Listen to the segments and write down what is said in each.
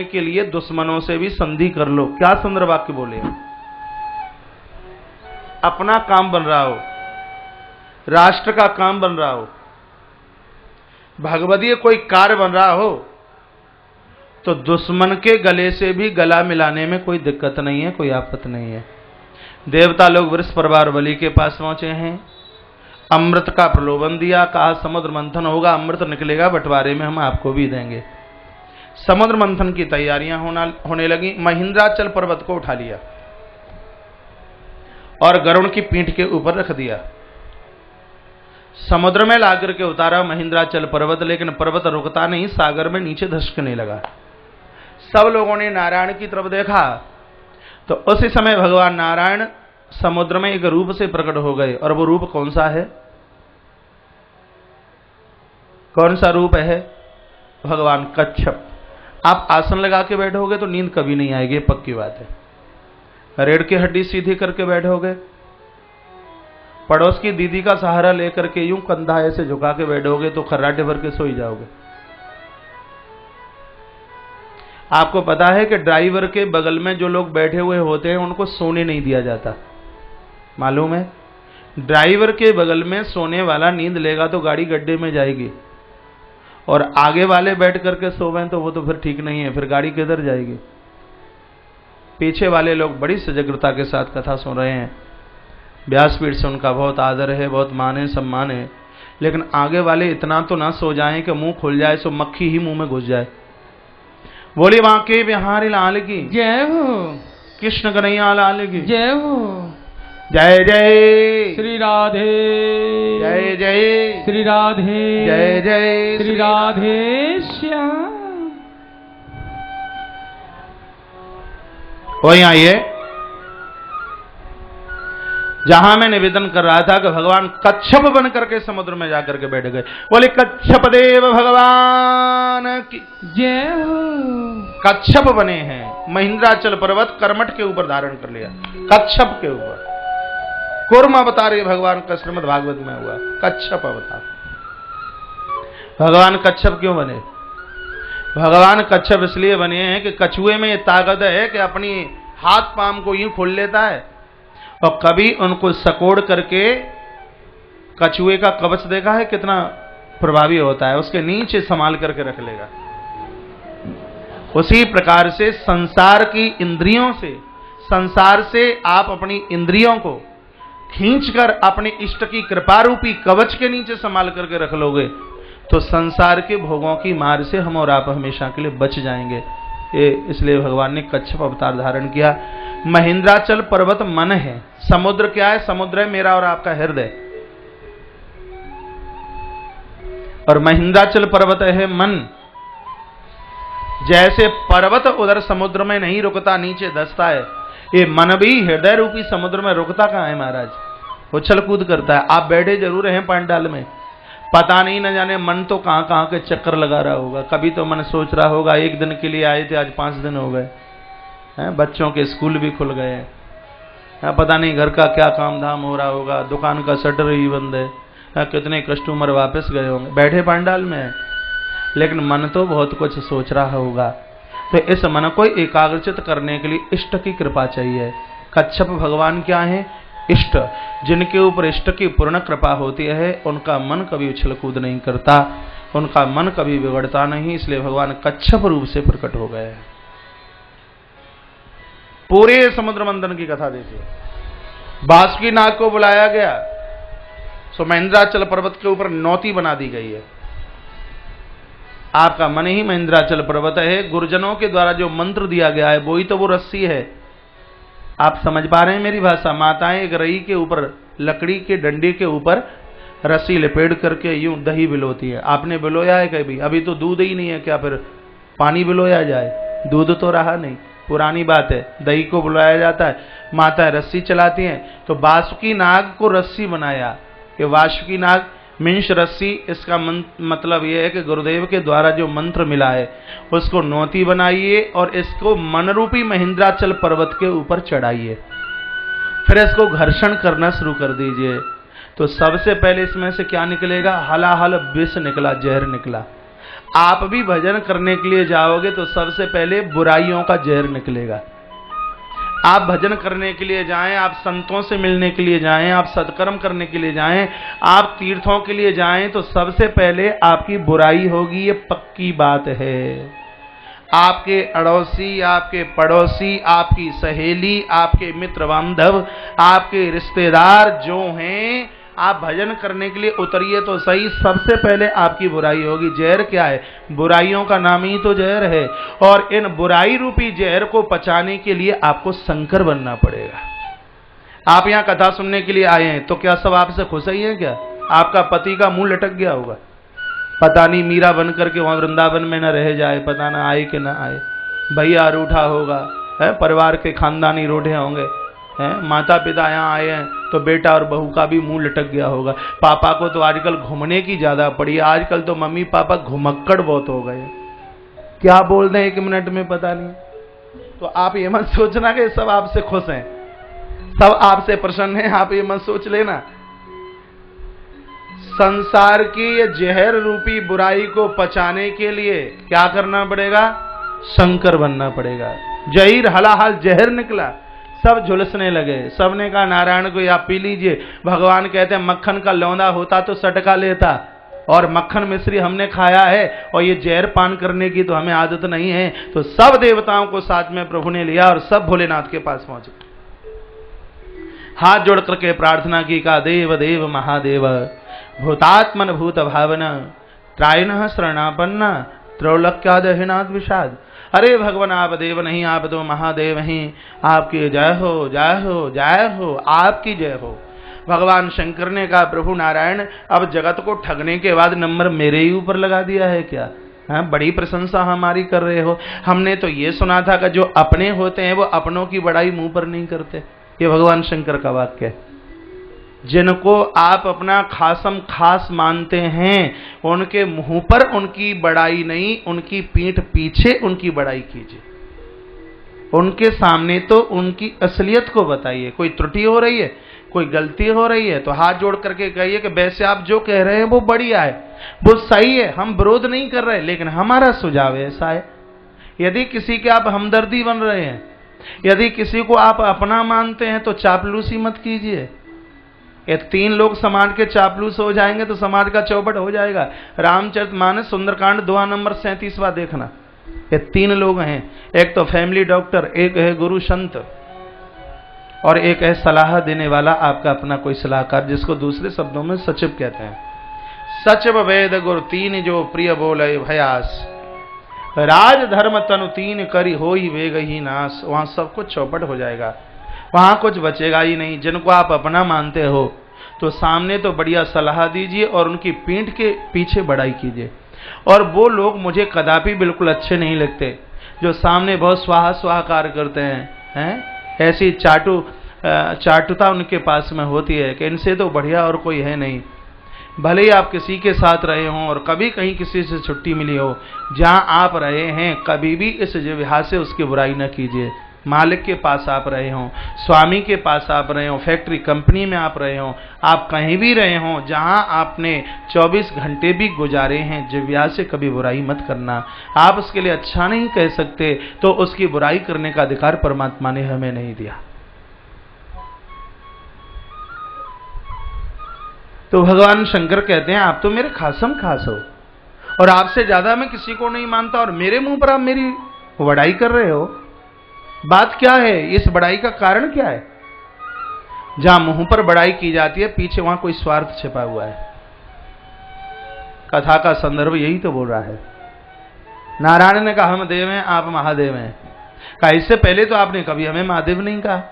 के लिए दुश्मनों से भी संधि कर लो। क्या सुंदर वाक्य बोले। अपना काम बन रहा हो, राष्ट्र का काम बन रहा हो, भगवदीय कोई कार्य बन रहा हो, तो दुश्मन के गले से भी गला मिलाने में कोई दिक्कत नहीं है, कोई आफत नहीं है। देवता लोग वृष परिवार बलि के पास पहुंचे हैं, अमृत का प्रलोभन दिया, कहा समुद्र मंथन होगा, अमृत निकलेगा, बंटवारे में हम आपको भी देंगे। समुद्र मंथन की तैयारियां होने लगी। महिंद्राचल पर्वत को उठा लिया और गरुड़ की पीठ के ऊपर रख दिया, समुद्र में लाकर के उतारा महिंद्राचल पर्वत। लेकिन पर्वत रुकता नहीं, सागर में नीचे धसकने लगा। सब लोगों ने नारायण की तरफ देखा तो उसी समय भगवान नारायण समुद्र में एक रूप से प्रकट हो गए। और वो रूप कौन सा है? कौन सा रूप है? भगवान कच्छप। आप आसन लगा के बैठोगे तो नींद कभी नहीं आएगी, पक्की बात है। रीढ़ की हड्डी सीधी करके बैठोगे, पड़ोस की दीदी का सहारा लेकर के यूं कंधा ऐसे झुका के बैठोगे तो खर्राटे भर के सो ही जाओगे। आपको पता है कि ड्राइवर के बगल में जो लोग बैठे हुए होते हैं उनको सोने नहीं दिया जाता, मालूम है? ड्राइवर के बगल में सोने वाला नींद लेगा तो गाड़ी गड्ढे में जाएगी, और आगे वाले बैठ करके सोवें तो वो तो फिर ठीक नहीं है, फिर गाड़ी किधर जाएगी। पीछे वाले लोग बड़ी सजगता के साथ कथा सुन रहे हैं, व्यासपीठ से उनका बहुत आदर है, बहुत मान है, सम्मान है, लेकिन आगे वाले इतना तो ना सो जाएं कि मुंह खुल जाए सो मक्खी ही मुंह में घुस जाए। बोली बांके बिहारी लाल की जय हो, कृष्ण कन्हैया लाल की जय हो। जय जय श्री राधे, जय जय श्री राधे, जय जय श्री राधे श्याम। वहीं आइए जहां मैं निवेदन कर रहा था कि भगवान कच्छप बन करके समुद्र में जाकर के बैठ गए। बोले कच्छप देव भगवान की जय हो। कच्छप बने हैं, महिंद्राचल पर्वत करमट के ऊपर धारण कर लिया, कच्छप के ऊपर। कूर्म अवतार ये भगवान का श्रीमद् भागवत में हुआ, कच्छप अवतार। भगवान कच्छप क्यों बने? भगवान कच्छप इसलिए बने हैं कि कछुए में ये ताकत है कि अपनी हाथ पांव को यूं खोल लेता है और कभी उनको सकोड़ करके, कछुए का कवच देखा है कितना प्रभावी होता है, उसके नीचे संभाल करके रख लेगा। उसी प्रकार से संसार की इंद्रियों से, संसार से आप अपनी इंद्रियों को खींचकर अपने इष्ट की कृपा रूपी कवच के नीचे संभाल करके रख लोगे तो संसार के भोगों की मार से हम और आप हमेशा के लिए बच जाएंगे। ये इसलिए भगवान ने कच्छप अवतार धारण किया। महिंद्राचल पर्वत मन है, समुद्र क्या है? समुद्र है मेरा और आपका हृदय, और महिंद्राचल पर्वत है मन। जैसे पर्वत उधर समुद्र में नहीं रुकता, नीचे धंसता है, ये मन भी हृदय रूपी समुद्र में रुकता कहां है महाराज? उछल कूद करता है। आप बैठे जरूर हैं पंडाल में, पता नहीं न जाने मन तो कहां कहां के चक्कर लगा रहा होगा। कभी तो मन सोच रहा होगा एक दिन के लिए आए थे, आज 5 दिन हो गए हैं, बच्चों के स्कूल भी खुल गए हैं, पता नहीं घर का क्या काम धाम हो रहा होगा, दुकान का शटर ही बंद है, कितने कस्टमर वापस गए होंगे, बैठे पंडाल में है, लेकिन मन तो बहुत कुछ सोच रहा होगा। तो इस मन को एकाग्रचित करने के लिए इष्ट की कृपा चाहिए। कच्छप भगवान क्या है? इष्ट। जिनके ऊपर इष्ट की पूर्ण कृपा होती है उनका मन कभी उछल कूद नहीं करता, उनका मन कभी बिगड़ता नहीं, इसलिए भगवान कच्छप रूप से प्रकट हो गए। पूरे समुद्र मंथन की कथा देखिए। बासुकी नाग को बुलाया गया, सो महिंद्राचल पर्वत के ऊपर नौती बना दी गई है। आपका मन ही महिंद्राचल पर्वत है। गुरुजनों के द्वारा जो मंत्र दिया गया है वही तो वो रस्सी है। आप समझ पा रहे हैं मेरी भाषा? माताएं एक रई के ऊपर, लकड़ी के डंडे के ऊपर रस्सी लपेट करके यूं दही बिलोती है। आपने बिलोया है कभी? अभी तो दूध ही नहीं है, क्या फिर पानी बिलोया जाए? दूध तो रहा नहीं, पुरानी बात है। दही को बुलाया जाता है, माता रस्सी चलाती हैं। तो वासुकी नाग को रस्सी बनाया कि वासुकी नाग मिंश रस्सी। इसका मतलब यह है कि गुरुदेव के द्वारा जो मंत्र मिला है उसको नौती बनाइए और इसको मन रूपी महिंद्राचल पर्वत के ऊपर चढ़ाइए, फिर इसको घर्षण करना शुरू कर दीजिए। तो सबसे पहले इसमें से क्या निकलेगा? हलाहल विष निकला, जहर निकला। आप भी भजन करने के लिए जाओगे तो सबसे पहले बुराइयों का जहर निकलेगा। आप भजन करने के लिए जाएं, आप संतों से मिलने के लिए जाएं, आप सत्कर्म करने के लिए जाएं, आप तीर्थों के लिए जाएं, तो सबसे पहले आपकी बुराई होगी, ये पक्की बात है। आपके अड़ोसी, आपके पड़ोसी, आपकी सहेली, आपके मित्र बांधव, आपके रिश्तेदार जो हैं, आप भजन करने के लिए उतरिए तो सही, सबसे पहले आपकी बुराई होगी। जहर क्या है? बुराइयों का नाम ही तो जहर है। और इन बुराई रूपी जहर को पचाने के लिए आपको शंकर बनना पड़ेगा। आप यहाँ कथा सुनने के लिए आए हैं तो क्या सब आपसे खुश ही है क्या? आपका पति का मुंह लटक गया होगा, पता नहीं मीरा बन करके वहां वृंदावन में न रह जाए, पता ना आए कि ना आए। भैया रूठा होगा, है परिवार के खानदानी रूठे होंगे, हैं माता पिता यहाँ आए हैं तो बेटा और बहू का भी मुंह लटक गया होगा। पापा को तो आजकल घूमने की ज्यादा पड़ी है, आजकल तो मम्मी पापा घुमक्कड़ बहुत हो गए, क्या बोल दें 1 मिनट में पता नहीं। तो आप ये मत सोचना कि सब आपसे खुश हैं, सब आपसे प्रसन्न हैं, आप ये मत सोच लेना। संसार की ये जहर रूपी बुराई को पचाने के लिए क्या करना पड़ेगा? शंकर बनना पड़ेगा। जहीर हलाहल जहर निकला, सब झुलसने लगे। सबने कहा नारायण को आप पी लीजिए। भगवान कहते हैं मक्खन का लौंदा होता तो सटका लेता, और मक्खन मिश्री हमने खाया है और ये जहर पान करने की तो हमें आदत नहीं है। तो सब देवताओं को साथ में प्रभु ने लिया और सब भोलेनाथ के पास पहुंचे, हाथ जोड़ करके प्रार्थना की, का देव देव महादेव भूतात्मन भूत भावना त्रायण शरणापन्ना त्रैलोक्यादहिनाथ विषाद। अरे भगवान आप देव नहीं, आप तो महादेव हैं, आपकी जय हो जय हो जय हो, आपकी जय हो। भगवान शंकर ने कहा प्रभु नारायण अब जगत को ठगने के बाद नंबर मेरे ही ऊपर लगा दिया है क्या? हाँ, बड़ी प्रशंसा हमारी कर रहे हो। हमने तो ये सुना था कि जो अपने होते हैं वो अपनों की बड़ाई मुंह पर नहीं करते। ये भगवान शंकर का वाक्य है। जिनको आप अपना खासम खास मानते हैं उनके मुंह पर उनकी बड़ाई नहीं, उनकी पीठ पीछे उनकी बड़ाई कीजिए। उनके सामने तो उनकी असलियत को बताइए। कोई त्रुटि हो रही है, कोई गलती हो रही है तो हाथ जोड़ करके कहिए कि वैसे आप जो कह रहे हैं वो बढ़िया है, वो सही है, हम विरोध नहीं कर रहे, लेकिन हमारा सुझाव ऐसा है। यदि किसी के आप हमदर्दी बन रहे हैं, यदि किसी को आप अपना मानते हैं तो चापलूसी मत कीजिए। ये 3 लोग समाज के चापलूस हो जाएंगे तो समाज का चौपट हो जाएगा। रामचरितमानस सुंदरकांड 2 नंबर 37वां देखना। ये 3 लोग हैं, एक तो फैमिली डॉक्टर, एक है गुरु संत, और एक है सलाह देने वाला आपका अपना कोई सलाहकार, जिसको दूसरे शब्दों में सचिव कहते हैं। सचिव वेद गुरु 3 जो प्रिय बोले भयास, राज धर्म तनु 3 करी होई वेग ही नाश। वहां सब कुछ चौपट हो जाएगा, वहां कुछ बचेगा ही नहीं। जिनको आप अपना मानते हो तो सामने तो बढ़िया सलाह दीजिए और उनकी पीठ के पीछे बड़ाई कीजिए। और वो लोग मुझे कदापि बिल्कुल अच्छे नहीं लगते जो सामने बहुत स्वाहा स्वाहाकार करते हैं, ऐसी चाटुता उनके पास में होती है कि इनसे तो बढ़िया और कोई है नहीं। भले ही आप किसी के साथ रहे हों और कभी कहीं किसी से छुट्टी मिली हो, जहां आप रहे हैं कभी भी इस जिह्वा से उसकी बुराई न कीजिए। मालिक के पास आप रहे हों, स्वामी के पास आप रहे हों, फैक्ट्री कंपनी में आप रहे हों, आप कहीं भी रहे हों, जहां आपने 24 घंटे भी गुजारे हैं, जिह्वा से कभी बुराई मत करना। आप उसके लिए अच्छा नहीं कह सकते तो उसकी बुराई करने का अधिकार परमात्मा ने हमें नहीं दिया। तो भगवान शंकर कहते हैं आप तो मेरे खासम खास हो और आपसे ज्यादा मैं किसी को नहीं मानता, और मेरे मुंह पर आप मेरी बड़ाई कर रहे हो। बात क्या है? इस बड़ाई का कारण क्या है? जहां मुंह पर बड़ाई की जाती है पीछे वहां कोई स्वार्थ छिपा हुआ है। कथा का संदर्भ यही तो बोल रहा है। नारायण ने कहा हम देव हैं, आप महादेव हैं। कहा इससे पहले तो आपने कभी हमें महादेव नहीं कहा।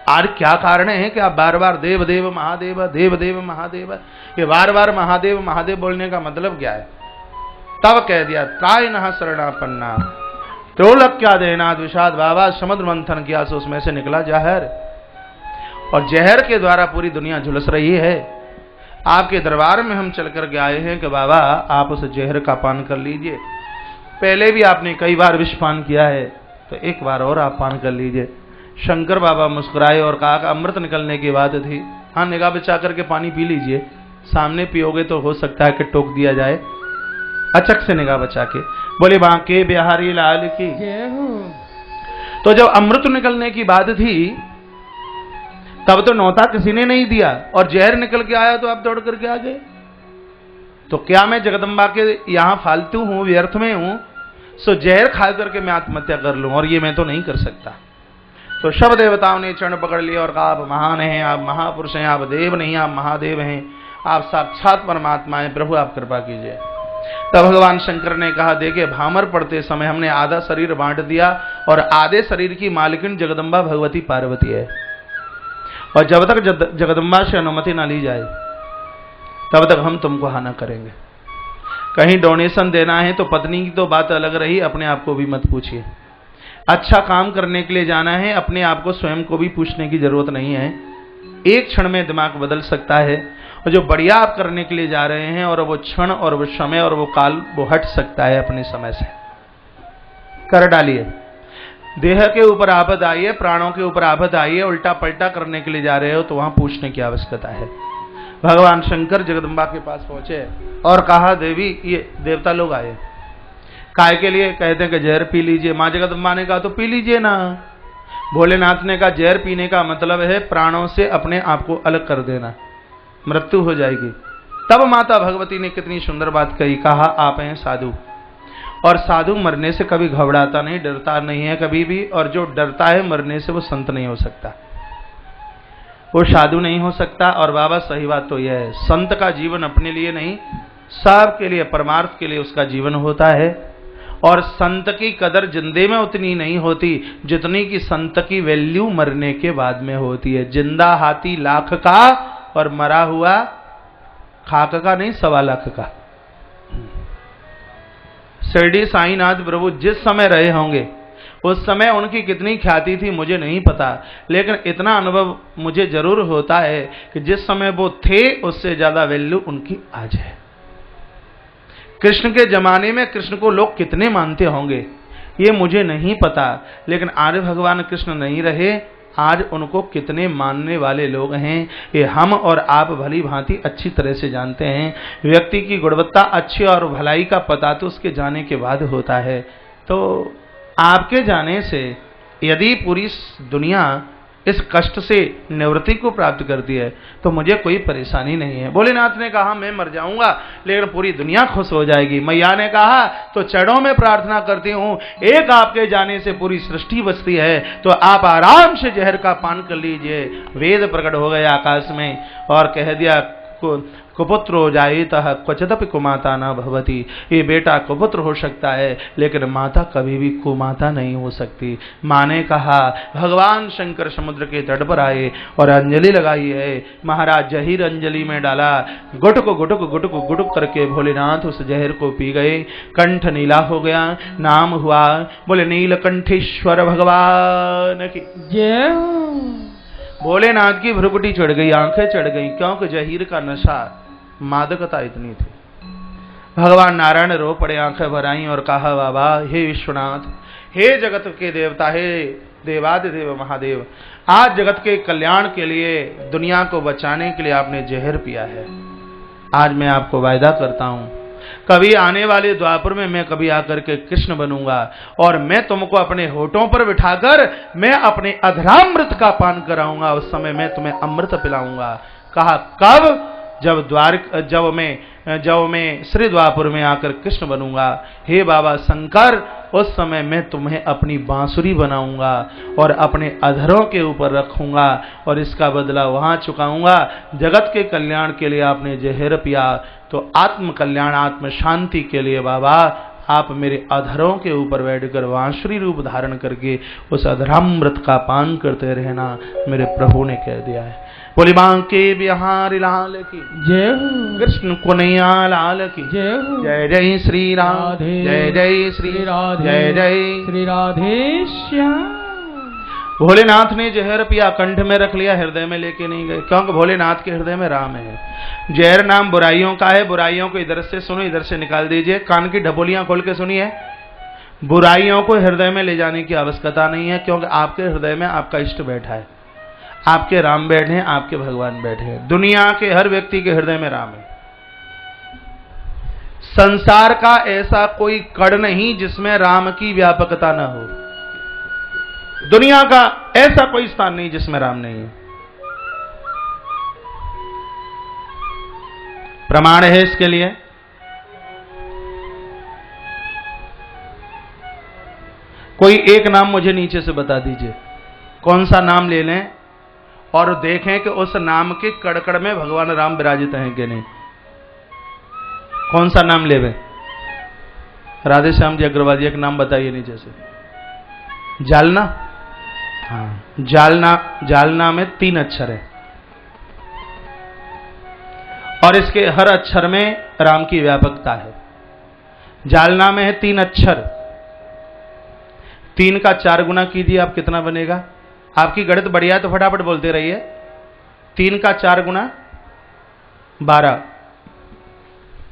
और क्या कारण है कि आप बार बार देव देव महादेव देव देव महादेव, ये बार बार महादेव महादेव बोलने का मतलब क्या है? तब कह दिया त्रायण शरणापन्ना त्रैलोक्यादहिनाथ विषाद। बाबा समुद्र मंथन किया तो उसमें से निकला जहर, और जहर के द्वारा पूरी दुनिया झुलस रही है। आपके दरबार में हम चल कर आए हैं कि बाबा आप उस जहर का पान कर लीजिए। पहले भी आपने कई बार विष पान किया है तो एक बार और आप पान कर लीजिए। शंकर बाबा मुस्कुराए और कहा कि अमृत निकलने की बात थी, हाँ निगाह बचा करके पानी पी लीजिए, सामने पियोगे तो हो सकता है कि टोक दिया जाए। अचक से निगाह बचा के बोले बांके बिहारी लाल की। जय हो। तो जब अमृत निकलने की बात थी तब तो नौता किसी ने नहीं दिया, और जहर निकल के आया तो आप दौड़ करके आ गए। तो क्या मैं जगदम्बा के यहां फालतू हूं, व्यर्थ में हूं? सो जहर खा करके मैं आत्महत्या कर लूं, और ये मैं तो नहीं कर सकता। तो सब देवताओं ने चरण पकड़ लिया और कहा आप महान हैं, आप महापुरुष हैं, आप देव नहीं आप महादेव हैं, आप साक्षात परमात्मा हैं, प्रभु आप कृपा कीजिए। तब भगवान शंकर ने कहा देखिए भामर पड़ते समय हमने आधा शरीर बांट दिया, और आधे शरीर की मालिकिन जगदम्बा भगवती पार्वती है, और जब तक जगदम्बा से अनुमति ना ली जाए तब तक हम तुमको हाना करेंगे। कहीं डोनेशन देना है तो पत्नी की तो बात अलग रही, अपने आप को भी मत पूछिए। अच्छा काम करने के लिए जाना है, अपने आप को स्वयं को भी पूछने की जरूरत नहीं है। एक क्षण में दिमाग बदल सकता है, और जो बढ़िया आप करने के लिए जा रहे हैं और वो क्षण और वो समय और वो काल वो हट सकता है अपने समय से। कर डालिए। देह के ऊपर आफत आई है, प्राणों के ऊपर आफत आई है, उल्टा पलटा करने के लिए जा रहे हो तो वहां पूछने की आवश्यकता है। भगवान शंकर जगदम्बा के पास पहुंचे और कहा देवी ये देवता लोग आए काय के लिए? कहते हैं कि जहर पी लीजिए। मां जगदम्बा ने कहा तो पी लीजिए ना। भोलेनाथ ने कहा जहर पीने का मतलब है प्राणों से अपने आप को अलग कर देना, मृत्यु हो जाएगी। तब माता भगवती ने कितनी सुंदर बात कही, कहा आप हैं साधु, और साधु मरने से कभी घबराता नहीं, डरता नहीं है कभी भी, और जो डरता है मरने से वो संत नहीं हो सकता, वो साधु नहीं हो सकता। और बाबा सही बात तो यह है, संत का जीवन अपने लिए नहीं सबके लिए, परमार्थ के लिए उसका जीवन होता है। और संत की कदर जिंदे में उतनी नहीं होती जितनी कि संत की वैल्यू मरने के बाद में होती है। जिंदा हाथी लाख का और मरा हुआ खाक का नहीं, 1.25 लाख का। शिरडी साईनाथ प्रभु जिस समय रहे होंगे उस समय उनकी कितनी ख्याति थी मुझे नहीं पता, लेकिन इतना अनुभव मुझे जरूर होता है कि जिस समय वो थे उससे ज्यादा वैल्यू उनकी आज है। कृष्ण के जमाने में कृष्ण को लोग कितने मानते होंगे ये मुझे नहीं पता, लेकिन आज भगवान कृष्ण नहीं रहे, आज उनको कितने मानने वाले लोग हैं ये हम और आप भली भांति अच्छी तरह से जानते हैं। व्यक्ति की गुणवत्ता अच्छी और भलाई का पता तो उसके जाने के बाद होता है। तो आपके जाने से यदि पूरी दुनिया इस कष्ट से निवृत्ति को प्राप्त करती है तो मुझे कोई परेशानी नहीं है। भोलेनाथ ने कहा मैं मर जाऊंगा लेकिन पूरी दुनिया खुश हो जाएगी। मैया ने कहा तो चरणों में प्रार्थना करती हूं, एक आपके जाने से पूरी सृष्टि बचती है, तो आप आराम से जहर का पान कर लीजिए। वेद प्रकट हो गए आकाश में और कह दिया कुपुत्रो जायेतः क्वचिदपि कुमाता न भवति। ये बेटा कुपुत्र हो सकता है लेकिन माता कभी भी कुमाता नहीं हो सकती। माँ ने कहा, भगवान शंकर समुद्र के तट पर आए और अंजलि लगाई है। महाराज जहीर अंजलि में डाला, गुटुक गुटुक गुटुक गुटुक करके भोलेनाथ उस जहर को पी गए। कंठ नीला हो गया, नाम हुआ बोले नीलकंठेश्वर भगवान की जय। भोलेनाथ की भ्रुकुटी चढ़ गई, आंखें चढ़ गई, क्योंकि जहीर का नशा मादकता इतनी थी। भगवान नारायण रो पड़े, आंखें भराई और कहा, बाबा हे विश्वनाथ, हे जगत के देवता, हे देवादिदेव महादेव, आज जगत के कल्याण के लिए, दुनिया को बचाने के लिए आपने जहर पिया है। आज मैं आपको वायदा करता हूं कभी आने वाले द्वापर में मैं कभी आकर के कृष्ण बनूंगा और मैं तुमको अपने होठों पर बिठाकर मैं अपने अधरामृत का पान कराऊंगा। उस समय मैं तुम्हें अमृत पिलाऊंगा। कहा कब? जब मैं श्री द्वापर में आकर कृष्ण बनूंगा। हे बाबा शंकर, उस समय मैं तुम्हें अपनी बांसुरी बनाऊंगा और अपने अधरों के ऊपर रखूंगा और इसका बदला वहां चुकाऊंगा। जगत के कल्याण के लिए आपने जहर पिया, तो आत्म कल्याण आत्म शांति के लिए बाबा आप मेरे अधरों के ऊपर बैठकर बांसुरी रूप धारण करके उस अधरामृत का पान करते रहना, मेरे प्रभु ने कह दिया है। बोली बांके बिहारी लाल की जय हो, कृष्ण कन्हैया लाल की जय हो। जय जय श्री राधे, जय जय श्री राधे, जय जय श्री राधे श्याम। भोलेनाथ ने जहर पिया, कंठ में रख लिया, हृदय में लेके नहीं गए, क्योंकि भोलेनाथ के हृदय में राम है। जहर नाम बुराइयों का है, बुराइयों को इधर से सुनो, इधर से निकाल दीजिए। कान की ढपोलियां खोल के सुनिए। बुराइयों को हृदय में ले जाने की आवश्यकता नहीं है, क्योंकि आपके हृदय में आपका इष्ट बैठा है, आपके राम बैठे हैं, आपके भगवान बैठे हैं। दुनिया के हर व्यक्ति के हृदय में राम है। संसार का ऐसा कोई कण नहीं जिसमें राम की व्यापकता न हो। दुनिया का ऐसा कोई स्थान नहीं जिसमें राम नहीं है। प्रमाण है इसके लिए कोई एक नाम मुझे नीचे से बता दीजिए, कौन सा नाम ले लें और देखें कि उस नाम के कड़कड़ में भगवान राम विराजित हैं कि नहीं। कौन सा नाम लेवे? राधे श्याम जी अग्रवाल जी, एक नाम बताइए नीचे से। जालना। हाँ, जालना में 3 अक्षर है और इसके हर अक्षर में राम की व्यापकता है। जालना में है 3 अक्षर, 3 का 4 गुना कीजिए, आप कितना बनेगा? आपकी गणित बढ़िया है तो फटाफट बोलते रहिए। 3 का 4 गुना 12,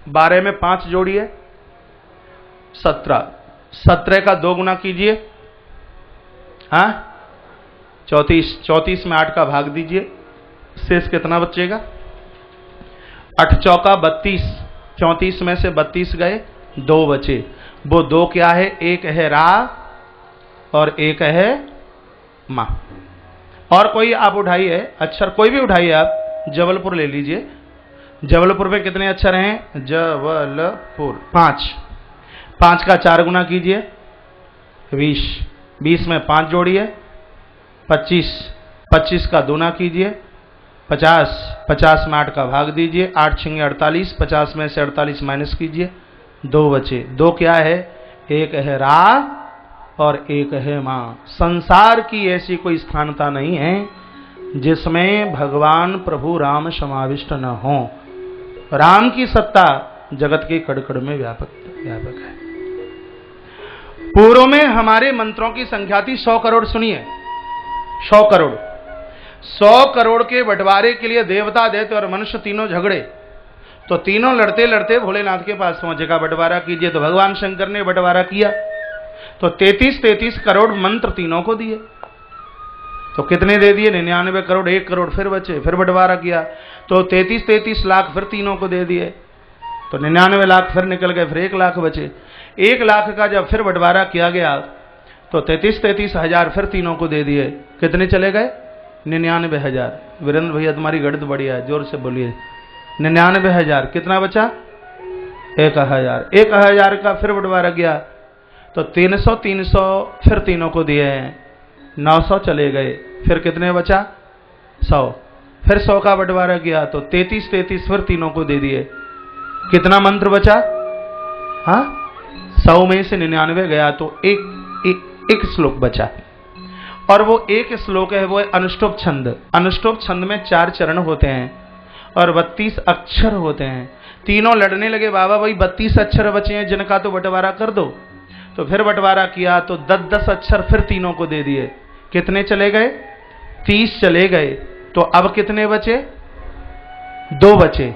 12 में 5 जोड़िए 17, 17 का 2 गुना कीजिए, हाँ 34, 34 में 8 का भाग दीजिए, शेष कितना बचेगा? 8 चौका 32, 34 में से 32 गए, 2 बचे। वो 2 क्या है? एक है रा और एक है मां। और कोई आप उठाइए अक्षर, कोई भी उठाइए आप। जबलपुर ले लीजिए, जबलपुर में कितने अक्षर हैं? जबलपुर 5, 5 का 4 गुना कीजिए 20, 20 में 5 जोड़िए 25, 25 का 2 गुना कीजिए 50, 50 में 8 का भाग दीजिए, 8 छिंगे 48, 50 में से 48 माइनस कीजिए, 2 बचे। 2 क्या है? एक है रा और एक है मां। संसार की ऐसी कोई स्थानता नहीं है जिसमें भगवान प्रभु राम समाविष्ट न हो। राम की सत्ता जगत के कड़कड़ में व्यापक है। पूर्व में हमारे मंत्रों की संख्या थी 100 करोड़। सुनिए, 100 करोड़। 100 करोड़ के बंटवारे के लिए देवता, दैत्य और मनुष्य तीनों झगड़े, तो तीनों लड़ते लड़ते भोलेनाथ के पास पहुंचे, का बंटवारा कीजिए। तो भगवान शंकर ने बंटवारा किया, तो 33 करोड़ मंत्र तीनों को दिए। तो कितने दे दिए? 99 करोड़। 1 करोड़ फिर बचे, फिर बंटवारा किया तो 33 लाख फिर तीनों को दे दिए। तो 99 लाख फिर निकल गए, फिर 1 लाख बचे। 1 लाख का जब फिर बंटवारा किया गया तो 33 हजार फिर तीनों को दे दिए। कितने चले गए? 99 हजार। वीरेंद्र भैया तुम्हारी गणित बढ़िया है, जोर से बोलिए। 99 हजार। कितना बचा? 1 हजार। 1 हजार का फिर बंटवारा गया तो 300 फिर तीनों को दिए हैं, 900 चले गए। फिर कितने बचा? 100। फिर 100 का बंटवारा किया तो 33 फिर तीनों को दे दिए। कितना मंत्र बचा? हाँ, 100 में से 99 गया तो एक श्लोक बचा। और वो एक श्लोक है, वो है अनुष्टुप छंद। अनुष्टुप छंद में 4 चरण होते हैं और 32 अक्षर होते हैं। तीनों लड़ने लगे, बाबा भाई 32 अक्षर बचे हैं, जिनका तो बंटवारा कर दो। तो फिर बंटवारा किया तो 10 अक्षर फिर तीनों को दे दिए। कितने चले गए? 30 चले गए। तो अब कितने बचे? 2 बचे।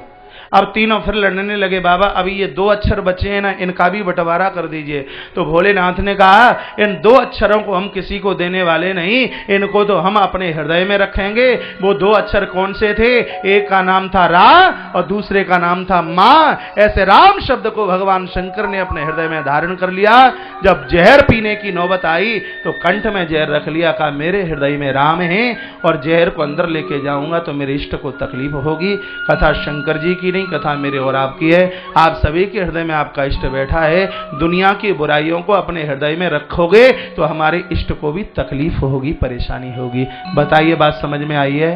अब तीनों फिर लड़ने लगे, बाबा अभी ये 2 अक्षर बचे हैं ना, इनका भी बंटवारा कर दीजिए। तो भोलेनाथ ने कहा इन 2 अक्षरों को हम किसी को देने वाले नहीं, इनको तो हम अपने हृदय में रखेंगे। वो 2 अक्षर कौन से थे? एक का नाम था रा और दूसरे का नाम था मां। ऐसे राम शब्द को भगवान शंकर ने अपने हृदय में धारण कर लिया। जब जहर पीने की नौबत आई तो कंठ में जहर रख लिया, कहा मेरे हृदय में राम है और जहर को अंदर लेके जाऊंगा तो मेरे इष्ट को तकलीफ होगी। कथा शंकर जी की नहीं, कथा मेरे और आपकी है। आप सभी के हृदय में आपका इष्ट बैठा है। दुनिया की बुराइयों को अपने हृदय में रखोगे तो हमारे इष्ट को भी तकलीफ होगी, परेशानी होगी। बताइए, बात समझ में आई है?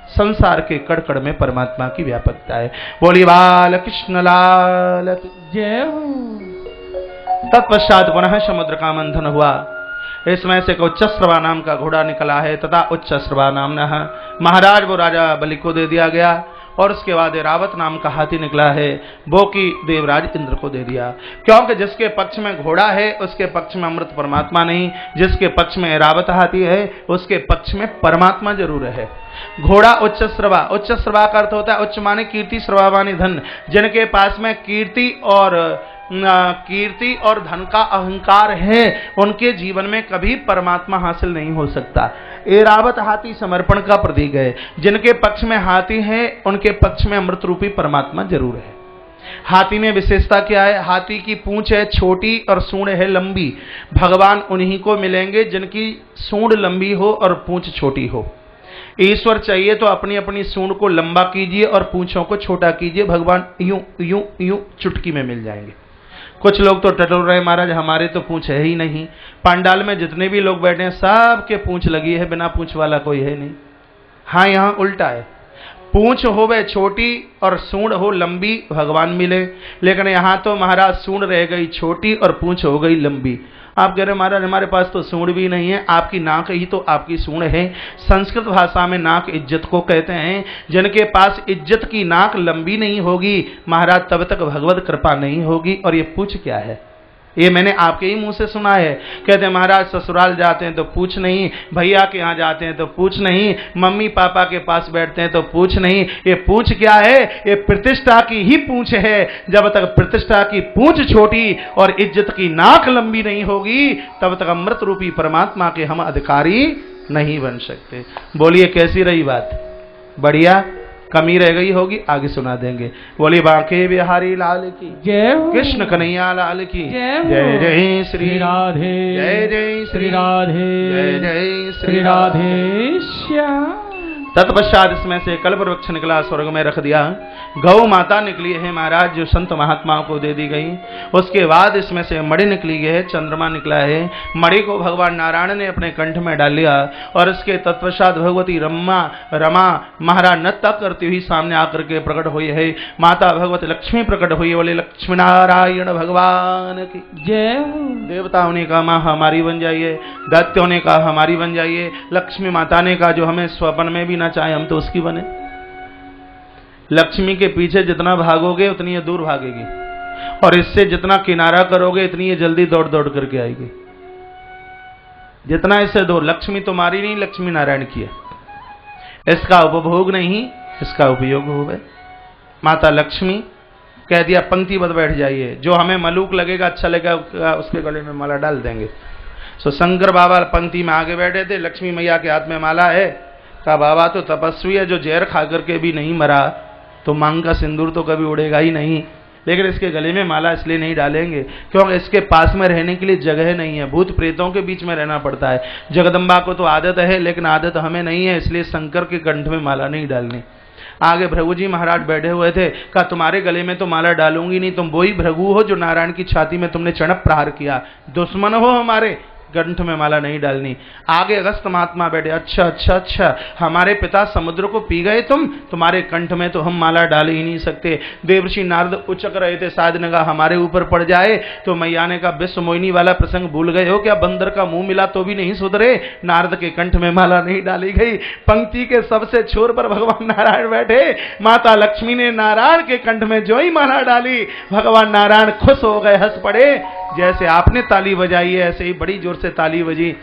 संसार के कड़कड़ में परमात्मा की व्यापकता है। बोली बाल कृष्ण लाल जय हो। तत्पश्चात पुनः समुद्र का मंथन हुआ। इसमें से उच्चश्रवा नाम का घोड़ा निकला है तथा उच्चश्रवा नाम महाराज वो राजा बलि को दे दिया गया। और उसके बाद रावत नाम का हाथी निकला है, वो की देवराज इंद्र को दे दिया। क्योंकि जिसके पक्ष में घोड़ा है उसके पक्ष में अमृत परमात्मा नहीं, जिसके पक्ष में रावत हाथी है उसके पक्ष में परमात्मा जरूर है। घोड़ा उच्चश्रवा, उच्चश्रवा का अर्थ होता है उच्च माने कीर्ति, श्रवा माने धन। जिनके पास में कीर्ति और धन का अहंकार है उनके जीवन में कभी परमात्मा हासिल नहीं हो सकता। एरावत हाथी समर्पण का प्रतीक है। जिनके पक्ष में हाथी है उनके पक्ष में अमृत रूपी परमात्मा जरूर है। हाथी में विशेषता क्या है? हाथी की पूंछ है छोटी और सूंड है लंबी। भगवान उन्हीं को मिलेंगे जिनकी सूंड लंबी हो और पूंछ छोटी हो। ईश्वर चाहिए तो अपनी अपनी सूंड को लंबा कीजिए और पूंछों को छोटा कीजिए, भगवान यूं यूं यूं चुटकी में मिल जाएंगे। कुछ लोग तो टटोल रहे, महाराज हमारे तो पूंछ है ही नहीं। पंडाल में जितने भी लोग बैठे हैं सबके पूंछ लगी है, बिना पूंछ वाला कोई है नहीं। हाँ, यहाँ उल्टा है, पूंछ हो वह छोटी और सूंड हो लंबी, भगवान मिले। लेकिन यहां तो महाराज सूंड रह गई छोटी और पूंछ हो गई लंबी। आप कह रहे महाराज हमारे पास तो सूंड भी नहीं है, आपकी नाक ही तो आपकी सूंड है। संस्कृत भाषा में नाक इज्जत को कहते हैं। जिनके पास इज्जत की नाक लंबी नहीं होगी महाराज, तब तक भगवत कृपा नहीं होगी। और ये पूंछ क्या है? ये मैंने आपके ही मुंह से सुना है। कहते हैं महाराज ससुराल जाते हैं तो पूछ नहीं, भैया के यहाँ जाते हैं तो पूछ नहीं, मम्मी पापा के पास बैठते हैं तो पूछ नहीं। ये पूछ क्या है? ये प्रतिष्ठा की ही पूछ है। जब तक प्रतिष्ठा की पूछ छोटी और इज्जत की नाक लंबी नहीं होगी तब तक अमृत रूपी परमात्मा के हम अधिकारी नहीं बन सकते। बोलिए कैसी रही बात? बढ़िया? कमी रह गई होगी, आगे सुना देंगे। बोली बांके बिहारी लाल की जय हो, कृष्ण कन्हैया लाल की जय हो। जय जय श्री राधे, जय जय श्री राधे, जय जय श्री राधे श्याम। तत्पश्चात इसमें से कल्प वृक्ष निकला, स्वर्ग में रख दिया। गौ माता निकली है महाराज, जो संत महात्माओं को दे दी गई। उसके बाद इसमें से मणि निकली है, चंद्रमा निकला है। मणि को भगवान नारायण ने अपने कंठ में डाल लिया और इसके तत्पश्चात भगवती रमा महाराज नृत्य करती हुई सामने आकर के प्रकट हुई है। माता भगवती लक्ष्मी प्रकट हुई। बोले लक्ष्मी नारायण भगवान की जय हो। देवताओं ने कहा माँ हमारी बन जाइए, दैत्यों ने कहा हमारी बन जाइए। लक्ष्मी माता ने कहा जो हमें स्वप्न में भी ना चाहे हम तो उसकी बने। लक्ष्मी के पीछे जितना भागोगे उतनी ये दूर भागेगी और इससे जितना किनारा करोगे इतनी ये जल्दी दौड़ दौड़ करके आएगी। जितना इससे दूर, लक्ष्मी तुम्हारी नहीं, लक्ष्मी नारायण की है। इसका उपभोग नहीं, इसका उपयोग हो गए। माता लक्ष्मी कह दिया पंक्तिबद्ध बैठ जाइए, जो हमें मलूक लगेगा अच्छा लगेगा उसके गले में माला डाल देंगे। सो शंकर बाबा पंक्ति में आगे बैठे थे, लक्ष्मी मैया के हाथ में माला है। कहा बाबा तो तपस्वी है, जो जहर खा करके भी नहीं मरा तो मांग का सिंदूर तो कभी उड़ेगा ही नहीं। लेकिन इसके गले में माला इसलिए नहीं डालेंगे क्योंकि इसके पास में रहने के लिए जगह नहीं है, भूत प्रेतों के बीच में रहना पड़ता है। जगदम्बा को तो आदत है लेकिन आदत हमें नहीं है, इसलिए शंकर के कंठ में माला नहीं डालनी। आगे भृगु जी महाराज बैठे हुए थे। कहा तुम्हारे गले में तो माला डालूंगी नहीं, तुम वही भृगु हो जो नारायण की छाती में तुमने चणप प्रहार किया, दुश्मन हो हमारे, कंठ में माला नहीं डालनी। आगे अगस्त महात्मा बैठे, अच्छा अच्छा अच्छा हमारे पिता समुद्र को पी गए तुम्हारे कंठ में तो हम माला डाल ही नहीं सकते। देवर्षि नारद उचक रहे थे, शायद नगा हमारे ऊपर पड़ जाए। तो मैया ने कहा विश्व मोहिनी वाला प्रसंग भूल गए हो क्या? बंदर का मुंह मिला तो भी नहीं सुधरे। नारद के कंठ में माला नहीं डाली गई। पंक्ति के सबसे छोर पर भगवान नारायण बैठे। माता लक्ष्मी ने नारायण के कंठ में जो ही माला डाली, भगवान नारायण खुश हो गए, हंस पड़े। जैसे आपने ताली बजाई है ऐसे ही बड़ी जोर से ताली बजी।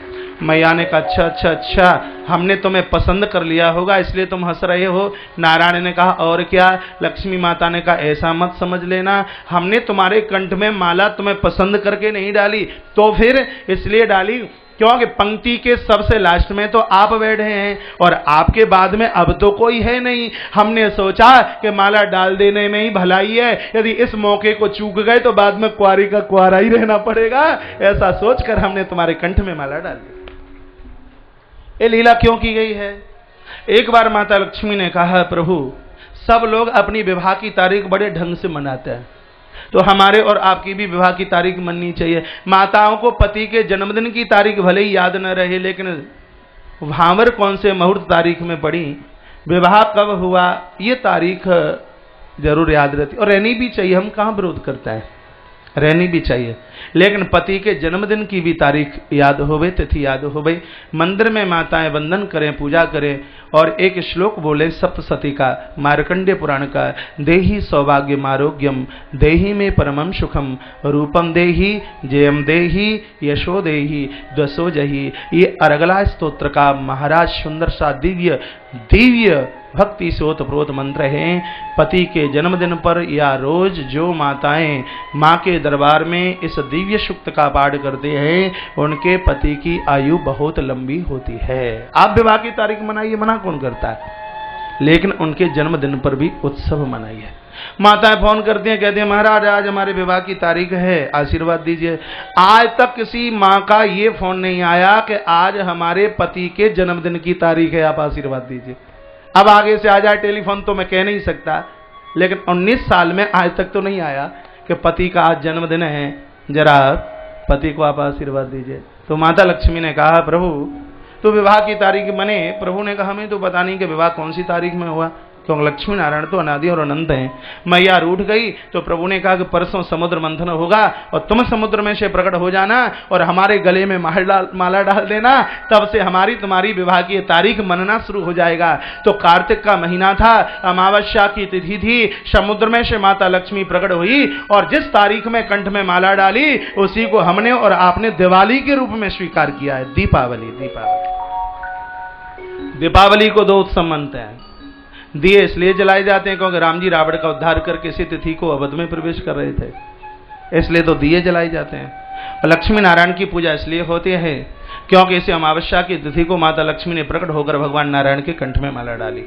मैया ने कहा अच्छा अच्छा अच्छा हमने तुम्हें पसंद कर लिया होगा इसलिए तुम हंस रहे हो। नारायण ने कहा और क्या? लक्ष्मी माता ने कहा ऐसा मत समझ लेना, हमने तुम्हारे कंठ में माला तुम्हें पसंद करके नहीं डाली, तो फिर इसलिए डाली क्योंकि पंक्ति के सबसे लास्ट में तो आप बैठे हैं और आपके बाद में अब तो कोई है नहीं। हमने सोचा कि माला डाल देने में ही भलाई है, यदि इस मौके को चूक गए तो बाद में कुंवारी का कुंवारा ही रहना पड़ेगा। ऐसा सोचकर हमने तुम्हारे कंठ में माला डाल दी। ये लीला क्यों की गई है? एक बार माता लक्ष्मी ने कहा प्रभु सब लोग अपनी विवाह की तारीख बड़े ढंग से मनाते हैं, तो हमारे और आपकी भी विवाह की तारीख मननी चाहिए। माताओं को पति के जन्मदिन की तारीख भले ही याद न रहे लेकिन भांवर कौन से मुहूर्त तारीख में पड़ी, विवाह कब हुआ, ये तारीख जरूर याद रहती और रहनी भी चाहिए। हम कहाँ विरोध करते हैं, रहनी भी चाहिए, लेकिन पति के जन्मदिन की भी तारीख याद होवे, तिथि याद होवे। मंदिर में माताएं वंदन करें, पूजा करें और एक श्लोक बोले सप्तशती का, मार्कंडेय पुराण का, देहि सौभाग्यम आरोग्यम देहि में परमम सुखम रूपम देहि जयम देहि यशो देहि दसो जहि। ये अर्गला स्तोत्र का महाराज सुंदर सा दिव्य भक्ति से ओतप्रोत मंत्र है। पति के जन्मदिन पर या रोज जो माताएं माँ के दरबार में इस दिव्य सूक्त का पाठ करते हैं उनके पति की आयु बहुत लंबी होती है। आप विवाह की तारीख मनाइए, मना कौन करता है, लेकिन उनके जन्मदिन पर भी उत्सव मनाइए। माताएं फोन करती हैं, कहती हैं महाराज आज हमारे विवाह की तारीख है, आशीर्वाद दीजिए। आज तक किसी माँ का ये फोन नहीं आया कि आज हमारे पति के जन्मदिन की तारीख है, आप आशीर्वाद दीजिए। अब आगे से आ जाए टेलीफोन तो मैं कह नहीं सकता, लेकिन 19 साल में आज तक तो नहीं आया कि पति का आज जन्मदिन है, जरा पति को आप आशीर्वाद दीजिए। तो माता लक्ष्मी ने कहा प्रभु तो विवाह की तारीख बने। प्रभु ने कहा हमें तो पता नहीं कि विवाह कौन सी तारीख में हुआ, क्योंकि लक्ष्मी नारायण तो अनादि और अनंत हैं। मैया रूठ गई तो प्रभु ने कहा कि परसों समुद्र मंथन होगा और तुम समुद्र में से प्रकट हो जाना और हमारे गले में माला डाल देना, तब से हमारी तुम्हारी विवाह की तारीख मनना शुरू हो जाएगा। तो कार्तिक का महीना था, अमावस्या की तिथि थी, समुद्र में से माता लक्ष्मी प्रकट हुई और जिस तारीख में कंठ में माला डाली उसी को हमने और आपने दिवाली के रूप में स्वीकार किया है। दीपावली दीपावली को 2 उत्सव मनते हैं। दिए इसलिए जलाए जाते हैं क्योंकि राम जी रावण का उद्धार करके इसी तिथि को अवध में प्रवेश कर रहे थे, इसलिए तो दिए जलाए जाते हैं। और लक्ष्मी नारायण की पूजा इसलिए होती है क्योंकि इसे अमावस्या की तिथि को माता लक्ष्मी ने प्रकट होकर भगवान नारायण के कंठ में माला डाली।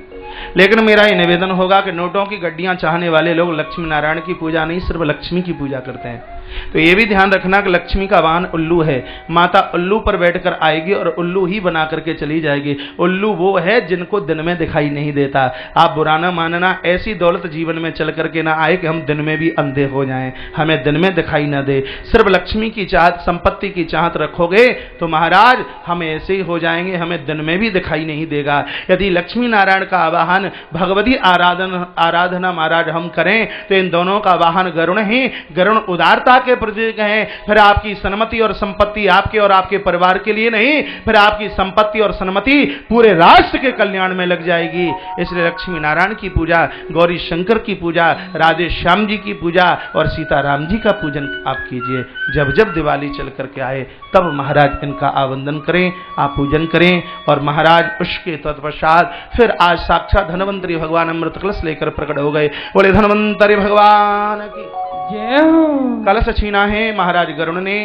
लेकिन मेरा ये निवेदन होगा कि नोटों की गड्डियां चाहने वाले लोग लक्ष्मी नारायण की पूजा नहीं, सिर्फ लक्ष्मी की पूजा करते हैं। तो ये भी ध्यान रखना कि लक्ष्मी का वाहन उल्लू है, माता उल्लू पर बैठकर आएगी और उल्लू ही बना करके चली जाएगी। उल्लू वो है जिनको दिन में दिखाई नहीं देता। आप बुरा ना मानना, ऐसी दौलत जीवन में चल करके ना आए कि हम दिन में भी अंधे हो जाएं, हमें दिन में दिखाई ना दे। सिर्फ लक्ष्मी की चाहत, संपत्ति की चाहत रखोगे तो महाराज हम ऐसे ही हो जाएंगे, हमें दिन में भी दिखाई नहीं देगा। यदि लक्ष्मी नारायण का आवाहन, भगवती आराधना महाराज हम करें तो इन दोनों का वाहन गरुण है। गरुण उदारता के प्रतीक हैं। फिर आपकी सन्मति और संपत्ति आपके और आपके परिवार के लिए नहीं, फिर आपकी संपत्ति और सन्मति पूरे राष्ट्र के कल्याण में लग जाएगी। इसलिए लक्ष्मी नारायण की पूजा, गौरी शंकर की पूजा, राधे श्याम जी की पूजा और सीताराम जी का पूजन आप कीजिए। जब जब दिवाली चल करके आए तब महाराज इनका आवंदन करें, आप पूजन करें। और महाराज उसके तत्पश्चात फिर आज साक्षात धन्वंतरी भगवान अमृत कलश लेकर प्रकट हो गए। बोले धन्वंतरी भगवान की जय हो। कलश छीना है महाराज गरुड़ ने।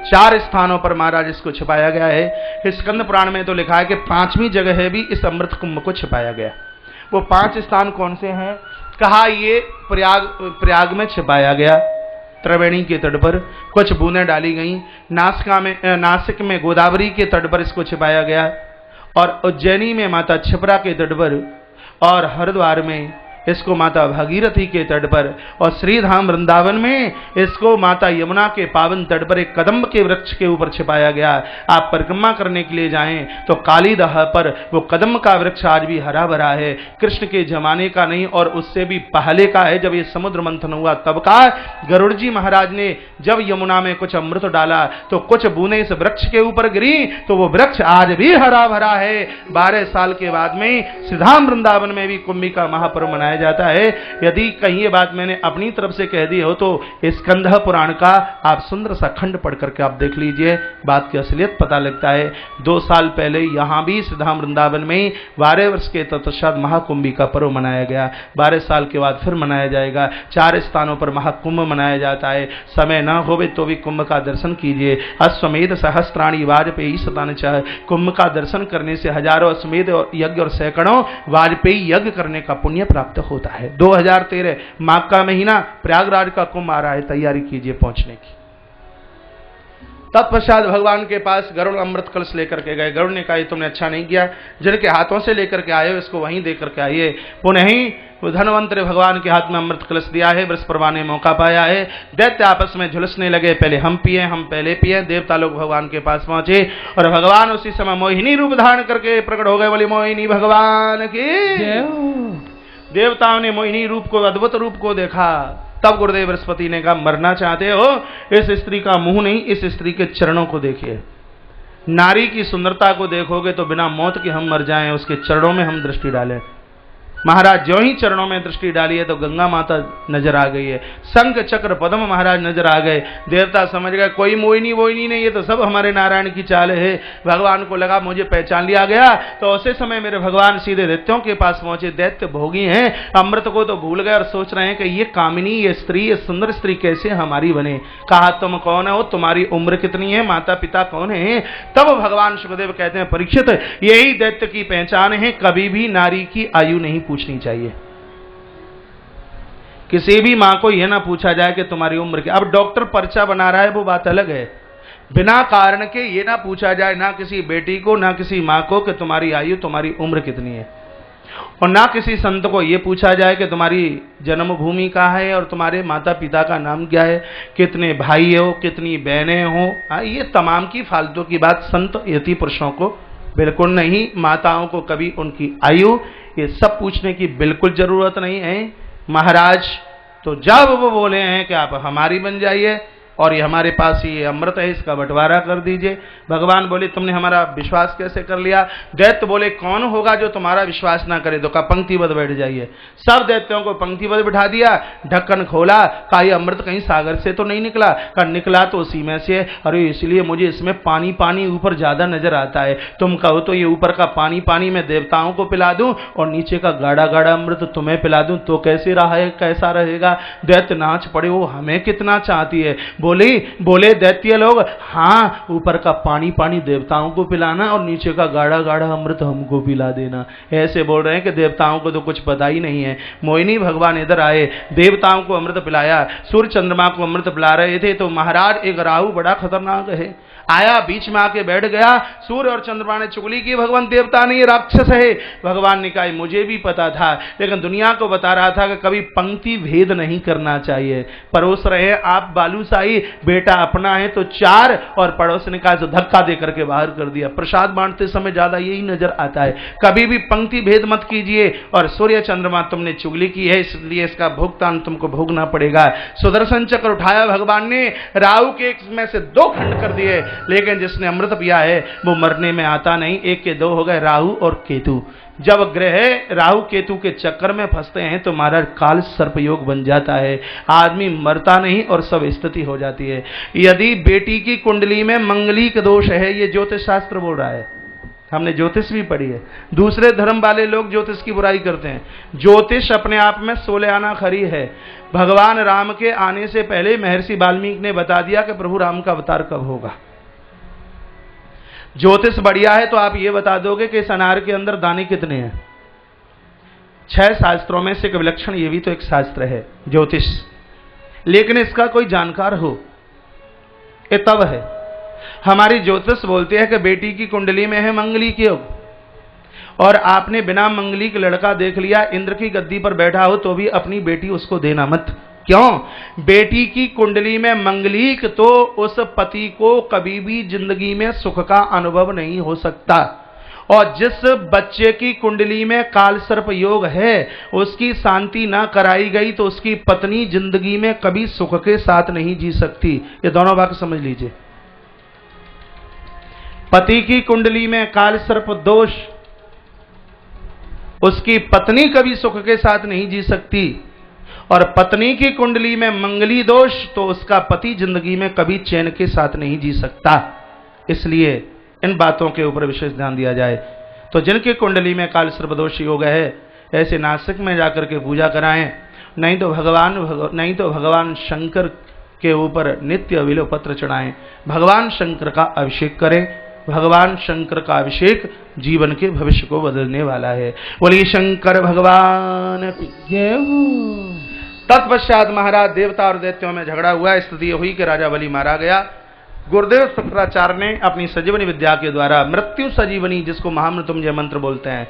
4 स्थानों पर महाराज इसको छिपाया गया है। स्कंद पुराण में तो लिखा है कि 5वीं जगह है भी इस अमृत कुंभ को छिपाया गया। वो 5 स्थान कौन से हैं? कहा ये प्रयाग में छिपाया गया, त्रिवेणी के तट पर कुछ बूंदें डाली गई। नासिक में गोदावरी के तट पर इसको छिपाया गया और उज्जैनी में माता क्षिप्रा के तट पर और हरिद्वार में इसको माता भागीरथी के तट पर और श्रीधाम वृंदावन में इसको माता यमुना के पावन तट पर एक कदम्ब के वृक्ष के ऊपर छिपाया गया। आप परिक्रमा करने के लिए जाएं तो कालीदह पर वो कदम्ब का वृक्ष आज भी हरा भरा है। कृष्ण के जमाने का नहीं और उससे भी पहले का है, जब ये समुद्र मंथन हुआ तब का। गरुड़ जी महाराज ने जब यमुना में कुछ अमृत डाला तो कुछ बूंदें इस वृक्ष के ऊपर गिरी तो वो वृक्ष आज भी हरा भरा है। 12 साल के बाद में श्रीधाम वृंदावन में भी कुंभी का महापर्व मनाया जाता है। यदि कहीं ये बात मैंने अपनी तरफ से कह दी हो तो स्कंद पुराण का आप सुंदर सा खंड पढ़ करके आप देख लीजिए, बात की असलियत पता लगता है। 2 साल पहले यहां भी श्रीधाम वृंदावन में 12 वर्ष के तत्पश्चात महाकुंभी का पर्व मनाया गया। 12 साल के बाद फिर मनाया जाएगा। 4 स्थानों पर महाकुंभ मनाया जाता है। समय ना होवे तो भी कुंभ का दर्शन कीजिए। अश्वमेध सहस्त्राणी वाजपेयी शतानि च। कुंभ का दर्शन करने से हजारों अश्वमेध यज्ञ और सैकड़ों वाजपेयी यज्ञ करने का पुण्य प्राप्त होता है। 2013 माघ का महीना प्रयागराज का कुंभ आ रहा है, तैयारी कीजिए पहुंचने की। तत्पश्चात भगवान के पास गरुड़ अमृत कलश लेकर के गए। गरुड़ ने कहा तुमने अच्छा नहीं किया, जिनके हाथों से लेकर के आए हो इसको वहीं दे करके आइए। पुनः ही धनवंतरी भगवान के हाथ में अमृत कलश दिया है। वृषपर्वा ने मौका पाया है। दैत्य आपस में झुलसने लगे, पहले हम पिए, हम पहले पिए। देवता लोग भगवान के पास पहुंचे और भगवान उसी समय मोहिनी रूप धारण करके प्रकट हो गए। बोली मोहिनी भगवान की जय हो। देवताओं ने मोहिनी रूप को, अद्भुत रूप को देखा। तब गुरुदेव बृहस्पति ने कहा मरना चाहते हो, इस स्त्री का मुंह नहीं, इस स्त्री के चरणों को देखिए। नारी की सुंदरता को देखोगे तो बिना मौत के हम मर जाएं, उसके चरणों में हम दृष्टि डालें। महाराज ज्यों ही चरणों में दृष्टि डाली है तो गंगा माता नजर आ गई है, शंख चक्र पद्म महाराज नजर आ गए। देवता समझ गए कोई मोहिनी वोहिनी नहीं, ये तो सब हमारे नारायण की चाल है। भगवान को लगा मुझे पहचान लिया गया, तो उसी समय मेरे भगवान सीधे दैत्यों के पास पहुंचे। दैत्य भोगी हैं, अमृत को तो भूल गए और सोच रहे हैं कि ये कामिनी, ये स्त्री, ये सुंदर स्त्री कैसे हमारी बने। कहा तुम कौन हो, तुम्हारी उम्र कितनी है, माता पिता कौन है। तब भगवान सुखदेव कहते हैं परीक्षित, यही दैत्य की पहचान है, कभी भी नारी की आयु नहीं पूछनी चाहिए। किसी भी माँ को यह ना पूछा जाए कि तुम्हारी उम्र क्या। अब डॉक्टर पर्चा बना रहा है वो बात अलग है, बिना कारण के ये ना पूछा जाए ना किसी बेटी को ना किसी माँ को कि तुम्हारी आयु तुम्हारी उम्र कितनी है, और ना किसी संत को ये पूछा जाए कि तुम्हारी जन्मभूमि कहाँ है और तुम्हारे माता पिता का नाम क्या है, कितने भाई हो, कितनी बहनें हो। ये तमाम की फालतू की बात संत यति पुरुषों को बिल्कुल नहीं, माताओं को कभी उनकी आयु ये सब पूछने की बिल्कुल जरूरत नहीं है। महाराज तो जब वो बोले हैं कि आप हमारी बन जाइए और ये हमारे पास ये अमृत है इसका बंटवारा कर दीजिए, भगवान बोले तुमने हमारा विश्वास कैसे कर लिया। दैत्य बोले कौन होगा जो तुम्हारा विश्वास ना करे, तो कहा पंक्तिबद्ध बैठ जाइए। सब दैत्यों को पंक्तिबद्ध बिठा दिया, ढक्कन खोला, कहा ये अमृत कहीं सागर से तो नहीं निकला, कहा निकला तो उसी में से। अरे इसलिए मुझे इसमें पानी पानी ऊपर ज्यादा नजर आता है, तुम कहो तो ये ऊपर का पानी पानी मैं देवताओं को पिला दूं और नीचे का गाढ़ा गाढ़ा अमृत तुम्हें पिला दूं तो कैसे रहा है, कैसा रहेगा। दैत्य नाच पड़े, वो हमें कितना चाहती है। बोले दैत्य लोग हाँ, ऊपर का पानी पानी देवताओं को पिलाना और नीचे का गाढ़ा गाढ़ा अमृत हमको पिला देना। ऐसे बोल रहे हैं कि देवताओं को तो कुछ पता ही नहीं है। मोहिनी भगवान इधर आए, देवताओं को अमृत पिलाया, सूर्य चंद्रमा को अमृत पिला रहे थे, तो महाराज एक राहु बड़ा खतरनाक है, आया बीच में आके बैठ गया। सूर्य और चंद्रमा ने चुगली की, भगवान देवता नहीं राक्षस है। भगवान ने कहा मुझे भी पता था, लेकिन दुनिया को बता रहा था कि कभी पंक्ति भेद नहीं करना चाहिए। परोस रहे आप बालूशाही, बेटा अपना है तो 4 और पड़ोस ने कहा तो धक्का दे करके बाहर कर दिया। प्रसाद बांटते समय ज्यादा यही नजर आता है, कभी भी पंक्ति भेद मत कीजिए। और सूर्य चंद्रमा तुमने चुगली की है इसलिए इसका भुगतान तुमको भोगना पड़ेगा। सुदर्शन चक्र उठाया भगवान ने, राहु के एक में से 2 खंड कर दिए, लेकिन जिसने अमृत पिया है वो मरने में आता नहीं। 1 के 2 हो गए राहु और केतु। जब ग्रह राहु केतु के चक्कर में फंसते हैं तो महाराज काल सर्पयोग बन जाता है, आदमी मरता नहीं और सब स्थिति हो जाती है। यदि बेटी की कुंडली में मंगलिक दोष है, ये ज्योतिष शास्त्र बोल रहा है, हमने ज्योतिष भी पढ़ी है। दूसरे धर्म वाले लोग ज्योतिष की बुराई करते हैं, ज्योतिष अपने आप में 16 आना खरी है। भगवान राम के आने से पहले महर्षि वाल्मीकि ने बता दिया कि प्रभु राम का अवतार कब होगा। ज्योतिष बढ़िया है तो आप ये बता दोगे कि इस अनार के अंदर दाने कितने हैं। 6 शास्त्रों में से एक विलक्षण ये भी तो एक शास्त्र है ज्योतिष, लेकिन इसका कोई जानकार हो ये तब है। हमारी ज्योतिष बोलती है कि बेटी की कुंडली में है मंगली के योग, और आपने बिना मंगली के लड़का देख लिया, इंद्र की गद्दी पर बैठा हो तो भी अपनी बेटी उसको देना मत। क्यों? बेटी की कुंडली में मंगलीक तो उस पति को कभी भी जिंदगी में सुख का अनुभव नहीं हो सकता, और जिस बच्चे की कुंडली में काल सर्प योग है उसकी शांति ना कराई गई तो उसकी पत्नी जिंदगी में कभी सुख के साथ नहीं जी सकती। ये दोनों बात समझ लीजिए। पति की कुंडली में काल सर्प दोष, उसकी पत्नी कभी सुख के साथ नहीं जी सकती, और पत्नी की कुंडली में मंगली दोष तो उसका पति जिंदगी में कभी चैन के साथ नहीं जी सकता। इसलिए इन बातों के ऊपर विशेष ध्यान दिया जाए। तो जिनकी कुंडली में काल सर्पदोष योग है ऐसे नासिक में जाकर के पूजा कराएं, नहीं तो भगवान शंकर के ऊपर नित्य बिल्व पत्र चढ़ाएं, भगवान शंकर का अभिषेक करें। भगवान शंकर का अभिषेक जीवन के भविष्य को बदलने वाला है। बोलिए शंकर भगवान की जय हो। तत्पश्चात महाराज देवता और दैत्यों में झगड़ा हुआ, स्थिति हुई कि राजा बलि मारा गया। गुरुदेव शुक्राचार्य ने अपनी संजीवनी विद्या के द्वारा मृत्यु संजीवनी, जिसको महामृत्युंजय मंत्र बोलते हैं,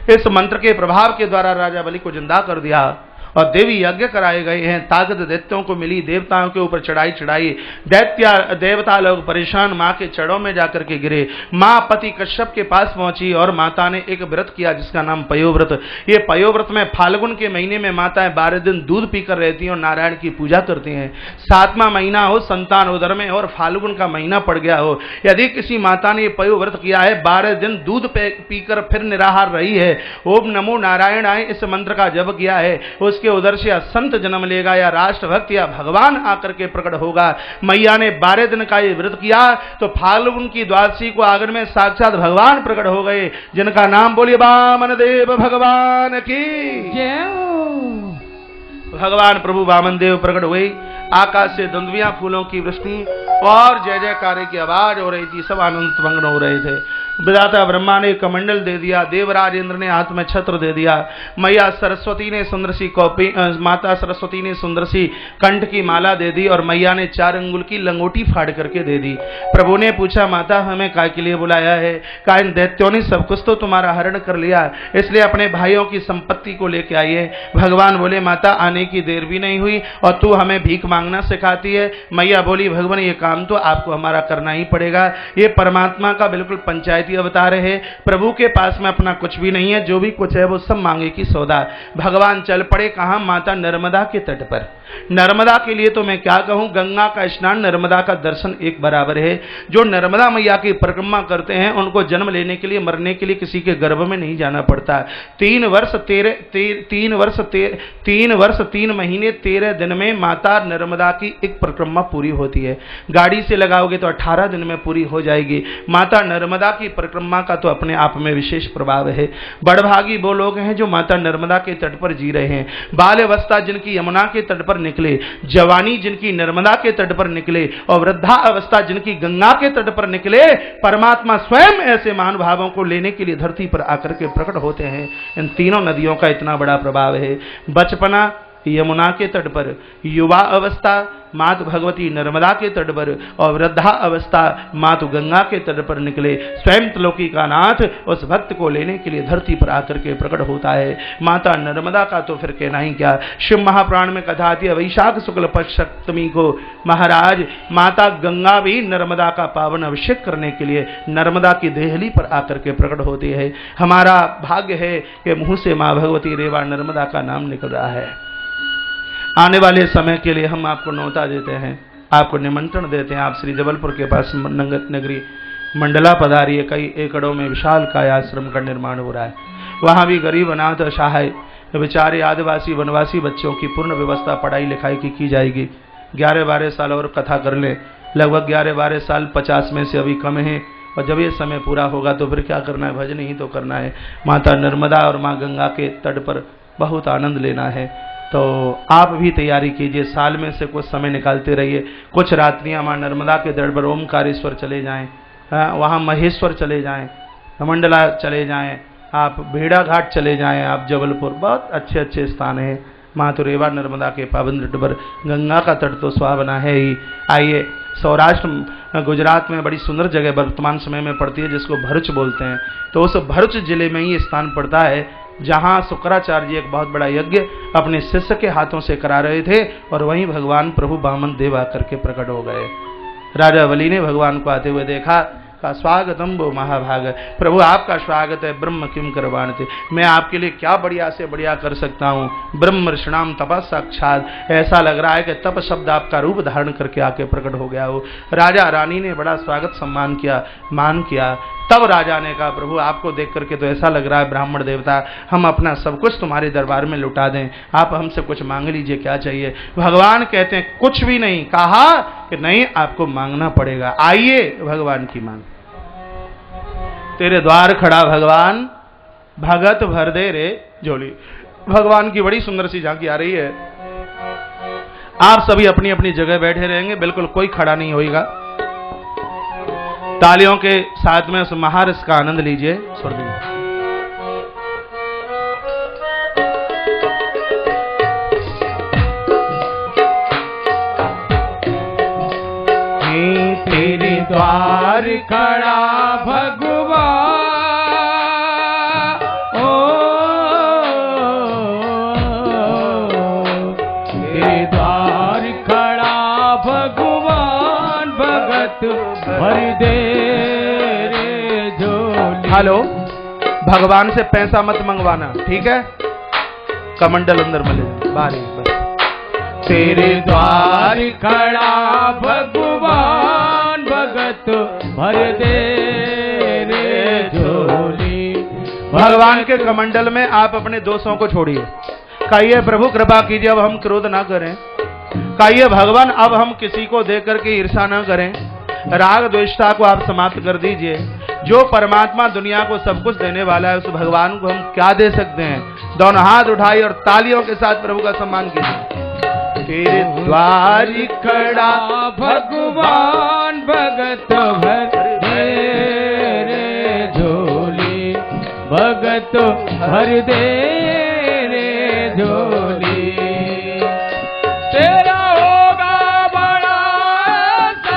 इस मंत्र के प्रभाव के द्वारा राजा बलि को जिंदा कर दिया और देवी यज्ञ कराए गए हैं। ताकत दैत्यों को मिली, देवताओं के ऊपर चढ़ाई। देवता लोग परेशान माँ के चरणों में जाकर के गिरे। माँ पति कश्यप के पास पहुंची और माता ने एक व्रत किया जिसका नाम पयोव्रत। ये पयोव्रत में फाल्गुन के महीने में माताएं 12 दिन दूध पीकर रहती हैं और नारायण की पूजा करती हैं। 7वां महीना हो, संतान उदर में और फाल्गुन का महीना पड़ गया हो, यदि किसी माता ने पयोव्रत किया है, 12 दिन दूध पीकर फिर निराहार रही है, ओम नमो नारायण आए इस मंत्र का जप किया है, उसके उदर से या संत जन्म लेगा या राष्ट्रभक्त या भगवान आकर के प्रकट होगा। मैया ने 12 दिन का ये व्रत किया तो फाल्गुन की द्वादशी को आंगन में साक्षात भगवान प्रकट हो गए, जिनका नाम बोलिए वामन देव भगवान की जय हो। भगवान प्रभु वामन देव प्रकट हुए, आकाश से दुंदुभियां फूलों की वृष्टि और जय जयकारे की आवाज हो रही थी, सब आनंद मग्न हो रहे थे। विधाता ब्रह्मा ने कमंडल दे दिया, देवराज इंद्र ने हाथ में छत्र दे दिया, मैया सरस्वती ने सुंदर सी कॉपी माता सरस्वती ने सुंदर सी कंठ की माला दे दी और मैया ने 4 अंगुल की लंगोटी फाड़ करके दे दी। प्रभु ने पूछा, माता हमें काय के लिए बुलाया है? का इन दैत्यों ने सब कुछ तो तुम्हारा हरण कर लिया, इसलिए अपने भाइयों की संपत्ति को लेके आइए। भगवान बोले, माता आने की देर भी नहीं हुई और तू हमें भीख मांगना सिखाती है। मैया बोली, भगवान ये काम तो आपको हमारा करना ही पड़ेगा, ये परमात्मा का बिल्कुल पंचायती अवतार है, प्रभु के पास में अपना कुछ भी नहीं है, जो भी कुछ है वो सब मांगे की सौदा। भगवान चल पड़े कहां? माता नर्मदा के तट पर। नर्मदा के लिए तो मैं क्या कहूं, गंगा का स्नान नर्मदा का दर्शन एक बराबर है। जो नर्मदा मैया की परिक्रमा करते हैं उनको जन्म लेने के लिए मरने के लिए किसी के गर्भ में नहीं जाना पड़ता। 3 वर्ष 3 महीने 13 दिन में माता नर्मदा की एक परिक्रमा पूरी होती है। गाड़ी से लगाओगे तो 18 दिन में पूरी हो जाएगी। माता नर्मदा की परिक्रमा का तो अपने आप में विशेष प्रभाव है। बड़भागी वो लोग हैं जो माता नर्मदा के तट पर जी रहे हैं। बाल अवस्था जिनकी यमुना के तट पर निकले, जवानी जिनकी नर्मदा के तट पर निकले और वृद्धा अवस्था जिनकी गंगा के तट पर निकले, परमात्मा स्वयं ऐसे महानुभावों को लेने के लिए धरती पर आकर के प्रकट होते हैं। इन तीनों नदियों का इतना बड़ा प्रभाव है। बचपना यमुना के तट पर, युवा अवस्था मातु भगवती नर्मदा के तट पर और वृद्धा अवस्था मातु गंगा के तट पर निकले। स्वयं त्रिलोकी का नाथ उस भक्त को लेने के लिए धरती पर आकर के प्रकट होता है। माता नर्मदा का तो फिर कहना ही क्या। शिव महापुराण में कथा आती है, वैशाख शुक्ल पक्ष सप्तमी को महाराज माता गंगा भी नर्मदा का पावन अभिषेक करने के लिए नर्मदा की देहली पर आकर के प्रकट होती है। हमारा भाग्य है कि मुंह से माँ भगवती रेवा नर्मदा का नाम निकल रहा है। आने वाले समय के लिए हम आपको न्योता देते हैं, आपको निमंत्रण देते हैं। आप श्री जबलपुर के पास नगरी मंडला पधारिए। कई एकड़ों में विशाल काय आश्रम का निर्माण हो रहा है। वहाँ भी गरीब अनाथ असहाय बेचारे आदिवासी वनवासी बच्चों की पूर्ण व्यवस्था पढ़ाई लिखाई की जाएगी। 11-12 साल और कथा कर लें, लगभग 11-12 साल 50 में से अभी कम है। और जब ये समय पूरा होगा तो फिर क्या करना है, भजन ही तो करना है। माता नर्मदा और माँ गंगा के तट पर बहुत आनंद लेना है। तो आप भी तैयारी कीजिए, साल में से कुछ समय निकालते रहिए। कुछ रात्रियां मां नर्मदा के दर पर ओमकारेश्वर चले जाएं, वहां महेश्वर चले जाएं, मंडला चले जाएं, आप भेड़ा घाट चले जाएं, आप जबलपुर, बहुत अच्छे अच्छे स्थान हैं। माँ तो रेवा नर्मदा के पावन तट पर, गंगा का तट तो सुहावना है ही। आइए, सौराष्ट्र गुजरात में बड़ी सुंदर जगह वर्तमान समय में पड़ती है जिसको भरूच बोलते हैं। तो उस भरूच जिले में ही स्थान पड़ता है जहां शुक्राचार्य जी एक बहुत बड़ा यज्ञ अपने शिष्य के हाथों से करा रहे थे और वहीं भगवान प्रभु वामन देव आकर के प्रकट हो गए। राजा बलि ने भगवान को आते हुए देखा, का स्वागतम वो महाभाग। प्रभु आपका स्वागत है, ब्रह्म किम करवाणते, मैं आपके लिए क्या बढ़िया से बढ़िया कर सकता हूँ। ब्रह्म ऋषणाम तपः साक्षात, ऐसा लग रहा है कि तप शब्द आपका रूप धारण करके आके प्रकट हो गया हो। राजा रानी ने बड़ा स्वागत सम्मान किया, मान किया। तब राजा ने कहा, प्रभु आपको देख करके तो ऐसा लग रहा है ब्राह्मण देवता, हम अपना सब कुछ तुम्हारे दरबार में लुटा दें, आप हमसे कुछ मांग लीजिए, क्या चाहिए। भगवान कहते हैं कुछ भी नहीं। कहा कि नहीं, आपको मांगना पड़ेगा। आइए भगवान की मांग। तेरे द्वार खड़ा भगवान, भगत भर दे रे झोली। भगवान की बड़ी सुंदर सी झांकी आ रही है। आप सभी अपनी अपनी जगह बैठे रहेंगे, बिल्कुल कोई खड़ा नहीं होएगा। तालियों के साथ में उस महारस का आनंद लीजिए। तेरे द्वार खड़ा भगवान, ओ तेरे द्वार खड़ा भगवान, भगत भर दे रे झोली। हेलो, भगवान से पैसा मत मंगवाना, ठीक है। कमंडल अंदर मले बारी बस। तेरे द्वार खड़ा भगवान, भगत भर दे रे झोली। भगवान के कमंडल में आप अपने दोषों को छोड़िए। कहिए प्रभु कृपा कीजिए, अब हम क्रोध ना करें। कहिए भगवान अब हम किसी को देख करके ईर्षा ना करें। राग द्वेषता को आप समाप्त कर दीजिए। जो परमात्मा दुनिया को सब कुछ देने वाला है, उस भगवान को हम क्या दे सकते हैं। दोनों हाथ उठाइए और तालियों के साथ प्रभु का सम्मान कीजिए। तेरे द्वार खड़ा भगवान, भगत भर दे रे भगत भर दे रे झोली। तेरा होगा बड़ा एहसान,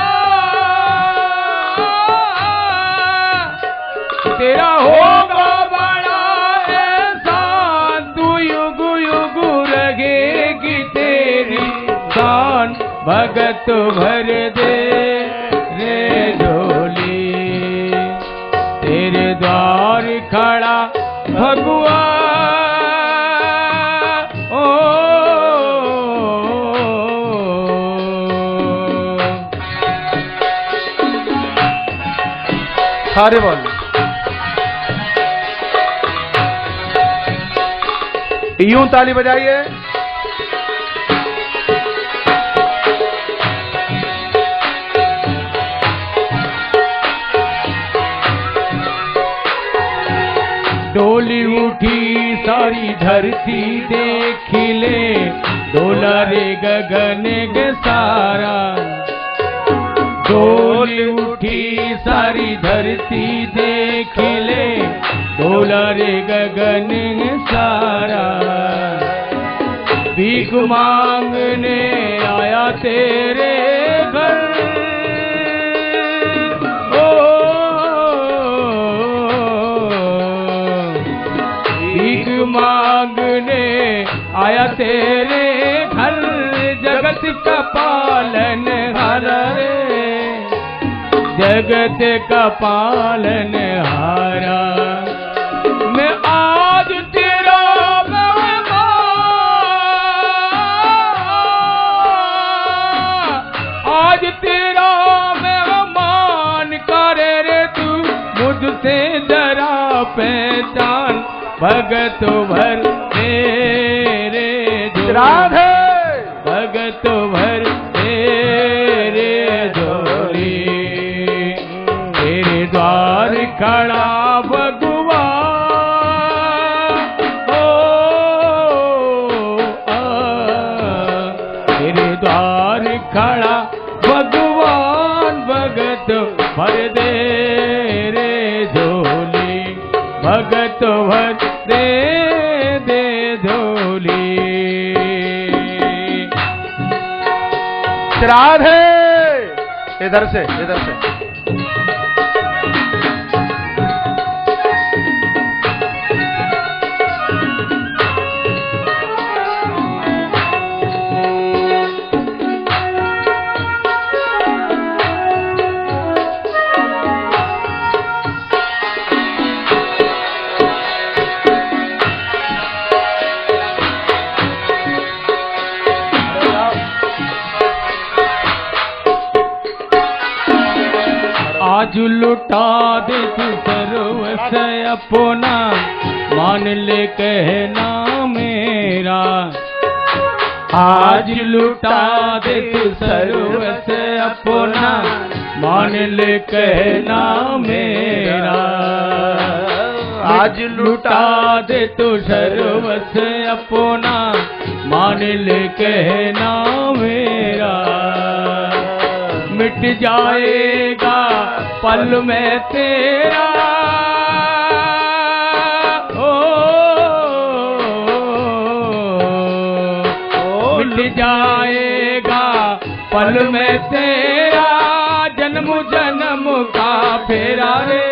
तेरा होगा बड़ा एहसान, तू युग युग रहेगी तेरी शान, भगत भर दे रे झोली। तेरे द्वार खड़ा भगवान, ओ सारे बोल यूं ताली बजाइए। डोली उठी सारी धरती देख ले, डोला रे गगन गे सारा। डोली उठी सारी धरती देख ले, डोला रे गगन गे सारा। भीख मांगने आया तेरे घर, मांगने आया तेरे घर, जगत का पालन हारा रे, जगत का पालन हारा। मैं आज तेरा मेहमान, आज तेरा मेहमान, करे रे तू मुझसे जरा पहचान, भगत भर तेरे राधे, भगत भर तेरे झोली। तेरे द्वार खड़ा भगवान, ओ तेरे द्वार खड़ा भगवान, भगत भर दे रे झोली, भगत भर दे झोली। राधे, इधर से इधर से। आज लुटा दे तू सर्वस्व अपना, मान ले कहना मेरा। आज लुटा दे तू सर्वस्व अपना, मान ले कहना मेरा। आज लुटा दे तू सर्वस्व अपना, मान ले कहना मेरा। मिट जाएगा पल में तेरा, ओ मिट जाएगा पल में तेरा, जन्म जन्म का फेरा रे,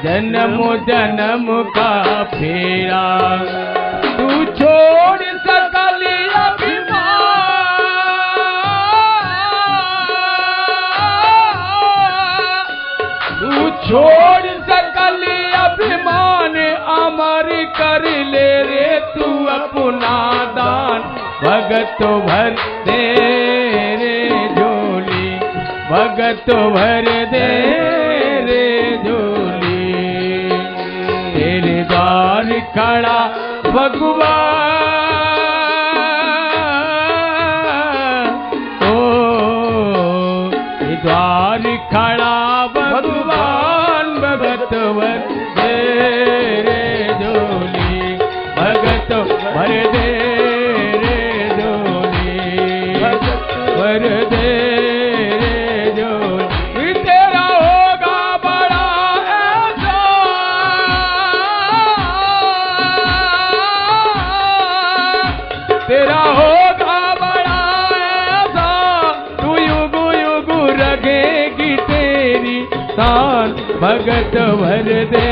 जन्म जन्म का फेरा। तू छोड़ सकल छोड़ सकल अभिमान, अमर कर ले रे तू अपना दान, भगत भर दे रे झोली, भगत भर दे रे झोली। तेरे द्वार खड़ा भगवान, ओ तेरे द्वार खड़ा भगवान, भगत भर दे रे झोली, भगत भर दे रे झोली, भर दे रे झोली। तेरा होगा बड़ा एहसान, भगत भर दे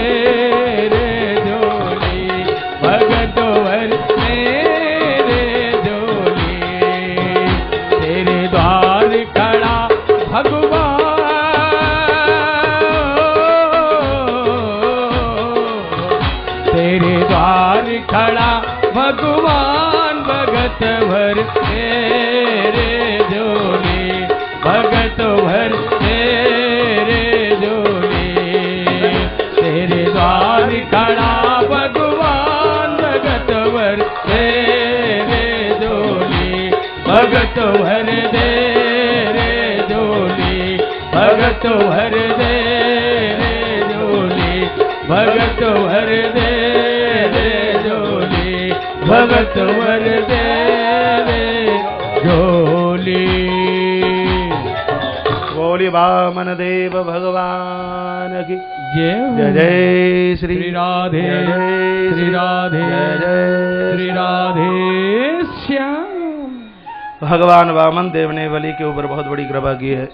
रे झोली, भगत भर दे रे झोली। तेरे द्वार खड़ा भगवान, तेरे द्वार खड़ा भगवान, भगत भर दे रे झोली, भगत भर दे रे झोली। तेरे द्वार खड़ा भगवान, भगत भर दे रे झोली, भगत भर दे रे झोली, भगत भर दे रे झोली, भगत भर दे रे झोली, भगत भर दे रे झोली। बोली वामन देव भगवान की जय जय जय श्री श्री राधे, जय जय श्री राधे, जय जय श्री राधे श्याम। भगवान वामन देव ने बलि के ऊपर बहुत बड़ी कृपा की है।